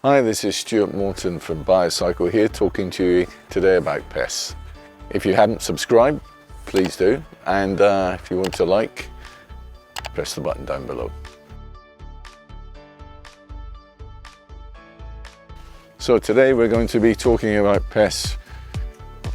Hi, this is Stuart Morton from Biocycle here, talking to you today about pests. If you haven't subscribed, please do, and if you want to like, press the button down below. So today we're going to be talking about pests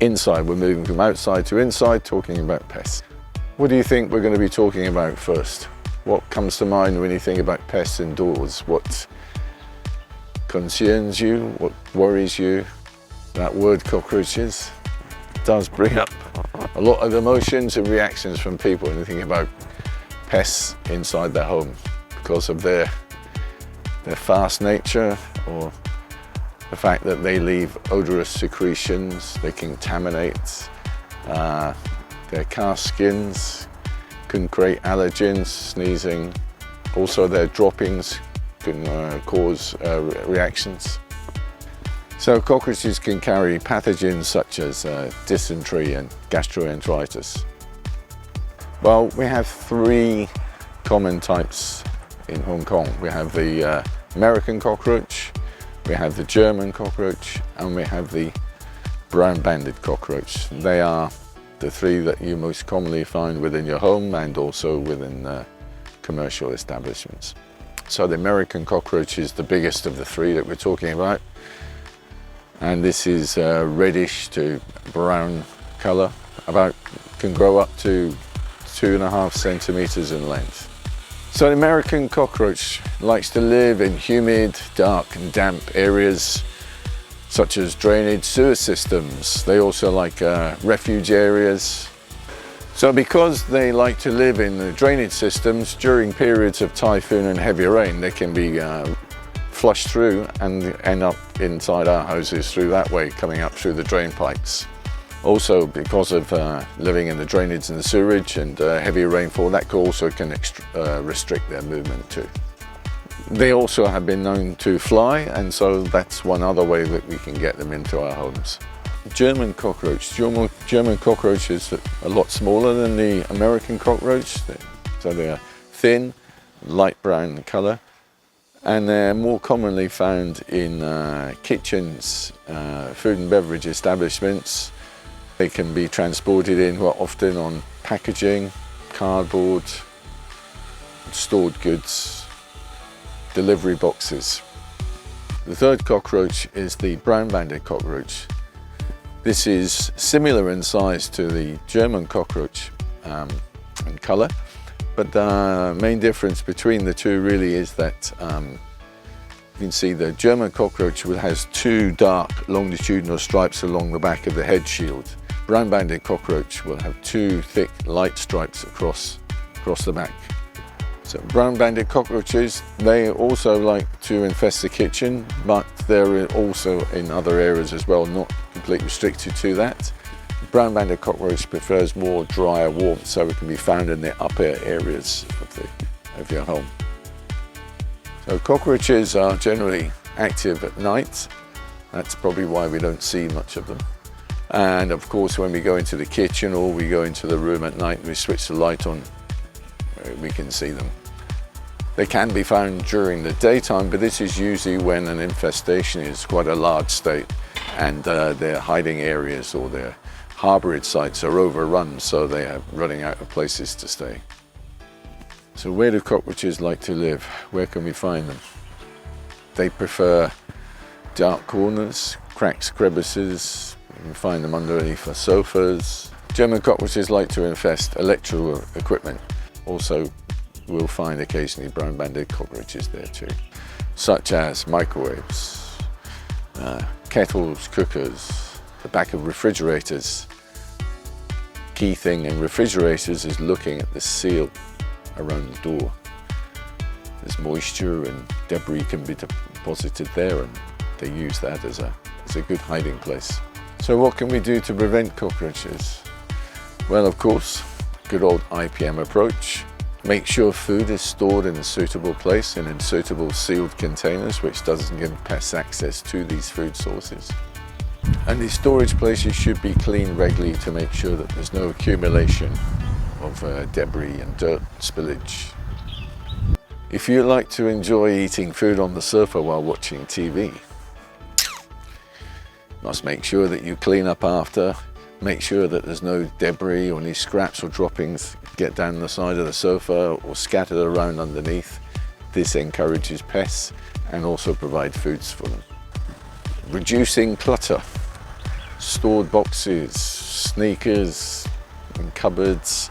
inside. We're moving from outside to inside, talking about pests. What do you think we're going to be talking about first? What comes to mind when you think about pests indoors? What concerns you? What worries you? That word cockroaches does bring up a lot of emotions and reactions from people when you think about pests inside their home because of their fast nature, or the fact that they leave odorous secretions. They contaminate their car skins, can create allergens, sneezing. Also their droppings can cause reactions. So cockroaches can carry pathogens such as dysentery and gastroenteritis. Well, we have three common types in Hong Kong. We have the American cockroach, we have the German cockroach, and we have the brown-banded cockroach. They are the three that you most commonly find within your home and also within commercial establishments. So the American cockroach is the biggest of the three that we're talking about, and this is reddish to brown color, can grow up to 2.5 centimeters in length. So the American cockroach likes to live in humid, dark and damp areas such as drainage sewer systems. They also like refuge areas. So because they like to live in the drainage systems, during periods of typhoon and heavy rain, they can be flushed through and end up inside our houses through that way, coming up through the drain pipes. Also, because of living in the drainage and the sewerage and heavy rainfall, that also can restrict their movement too. They also have been known to fly, and so that's one other way that we can get them into our homes. German cockroach. German cockroach is a lot smaller than the American cockroach, so they are thin, light brown in colour, and they're more commonly found in kitchens, food and beverage establishments. They can be transported in often on packaging, cardboard, stored goods, delivery boxes. The third cockroach is the brown-banded cockroach. This is similar in size to the German cockroach in colour, but the main difference between the two really is that you can see the German cockroach has two dark longitudinal stripes along the back of the head shield. Brown-banded cockroach will have two thick light stripes across the back. So brown-banded cockroaches, they also like to infest the kitchen, but they're also in other areas as well, not completely restricted to that. Brown-banded cockroach prefers more drier warmth, so it can be found in the upper areas of your home. So cockroaches are generally active at night. That's probably why we don't see much of them. And of course, when we go into the kitchen or we go into the room at night and we switch the light on, we can see them. They can be found during the daytime, but this is usually when an infestation is quite a large state and their hiding areas or their harbourage sites are overrun, so they are running out of places to stay. So where do cockroaches like to live? Where can we find them? They prefer dark corners, cracks, crevices. You can find them underneath the sofas. German cockroaches like to infest electrical equipment. Also, we'll find occasionally brown-banded cockroaches there too, such as microwaves, kettles, cookers, the back of refrigerators. Key thing in refrigerators is looking at the seal around the door. There's moisture and debris can be deposited there, and they use that as a good hiding place. So what can we do to prevent cockroaches? Well, of course, good old IPM approach. Make sure food is stored in a suitable place and in suitable sealed containers, which doesn't give pests access to these food sources. And these storage places should be cleaned regularly to make sure that there's no accumulation of debris and dirt spillage. If you like to enjoy eating food on the sofa while watching TV, must make sure that you clean up after, make sure that there's no debris or any scraps or droppings get down the side of the sofa or scattered around underneath. This encourages pests and also provide foods for them. Reducing clutter, stored boxes, sneakers and cupboards,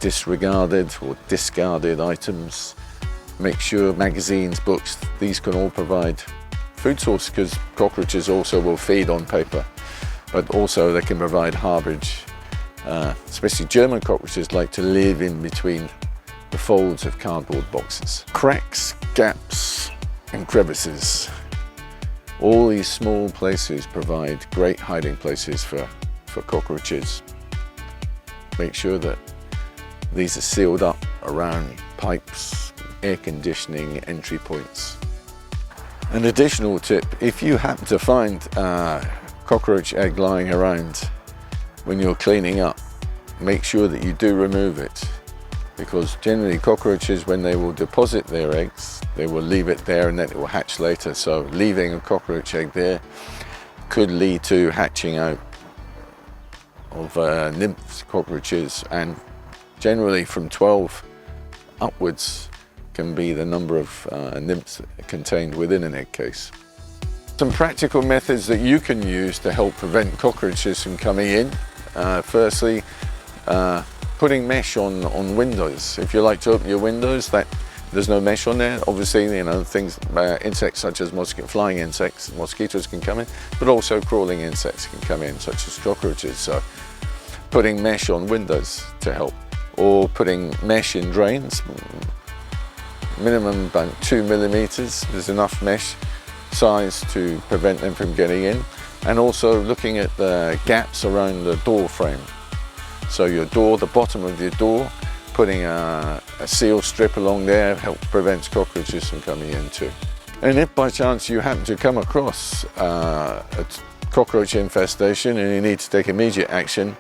disregarded or discarded items. Make sure magazines, books, these can all provide food source, because cockroaches also will feed on paper, but also they can provide harborage. Especially German cockroaches like to live in between the folds of cardboard boxes. Cracks, gaps and crevices. All these small places provide great hiding places for cockroaches. Make sure that these are sealed up around pipes, air conditioning, entry points. An additional tip, if you happen to find a cockroach egg lying around when you're cleaning up, make sure that you do remove it, because generally cockroaches, when they will deposit their eggs, they will leave it there and then it will hatch later. So leaving a cockroach egg there could lead to hatching out of nymph cockroaches, and generally from 12 upwards can be the number of nymphs contained within an egg case. Some practical methods that you can use to help prevent cockroaches from coming in. Firstly, putting mesh on windows. If you like to open your windows, there's no mesh on there. Obviously, you know, things, insects such as flying insects, mosquitoes can come in, but also crawling insects can come in, such as cockroaches. So putting mesh on windows to help, or putting mesh in drains. Minimum about 2 millimeters is enough mesh size to prevent them from getting in. And also looking at the gaps around the door frame. So your door, the bottom of your door, putting a seal strip along there prevents cockroaches from coming in too. And if by chance you happen to come across a cockroach infestation and you need to take immediate action,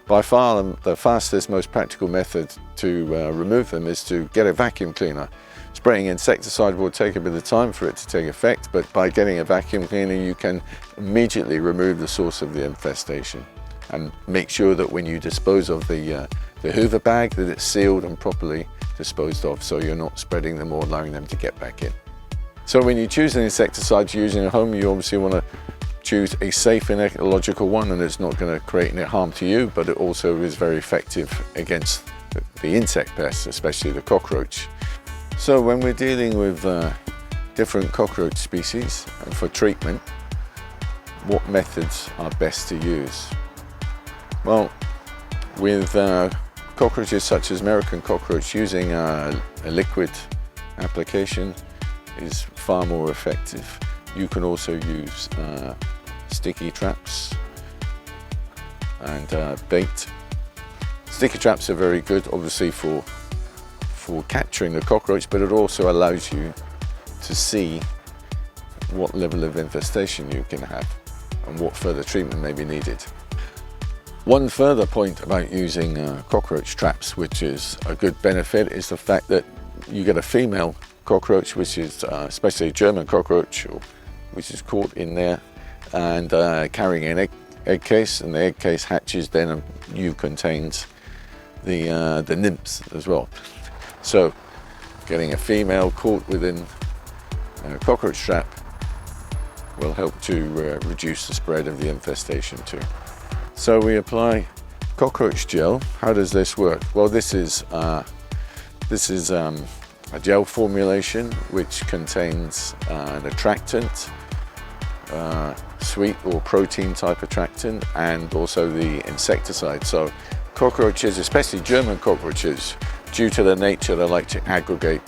by far the fastest, most practical method to remove them is to get a vacuum cleaner. Spraying insecticide will take a bit of time for it to take effect, but by getting a vacuum cleaner you can immediately remove the source of the infestation. And make sure that when you dispose of the Hoover bag, that it's sealed and properly disposed of, so you're not spreading them or allowing them to get back in. So when you choose an insecticide to use in a home, you obviously want to choose a safe and ecological one, and it's not going to create any harm to you, but it also is very effective against the insect pests, especially the cockroach. So when we're dealing with different cockroach species and for treatment, what methods are best to use? Well, with cockroaches such as American cockroach, using a liquid application is far more effective. You can also use sticky traps and bait. Sticky traps are very good, obviously, for capturing the cockroach, but it also allows you to see what level of infestation you can have and what further treatment may be needed. One further point about using cockroach traps, which is a good benefit, is the fact that you get a female cockroach, which is especially a German cockroach, which is caught in there and carrying an egg case, and the egg case hatches then and you contains the nymphs as well. So getting a female caught within a cockroach trap will help to reduce the spread of the infestation too. So we apply cockroach gel. How does this work? Well, this is a gel formulation which contains an attractant, sweet or protein type attractant, and also the insecticide. So cockroaches, especially German cockroaches, due to their nature, they like to aggregate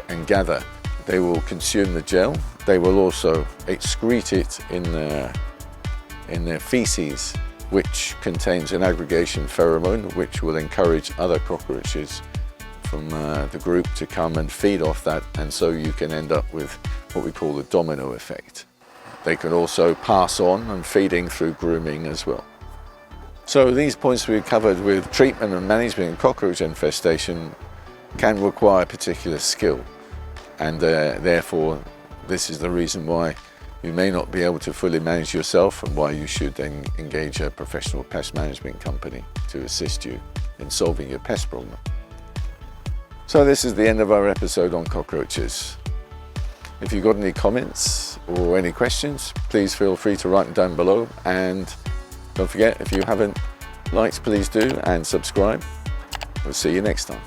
and gather. They will consume the gel. They will also excrete it in their feces, which contains an aggregation pheromone, which will encourage other cockroaches from the group to come and feed off that, and so you can end up with what we call the domino effect. They can also pass on and feeding through grooming as well. So these points we covered with treatment and management of cockroach infestation can require particular skill, and therefore this is the reason why you may not be able to fully manage yourself, and why you should then engage a professional pest management company to assist you in solving your pest problem. So this is the end of our episode on cockroaches. If you've got any comments or any questions, please feel free to write them down below, and don't forget, if you haven't liked, please do, and subscribe. We'll see you next time.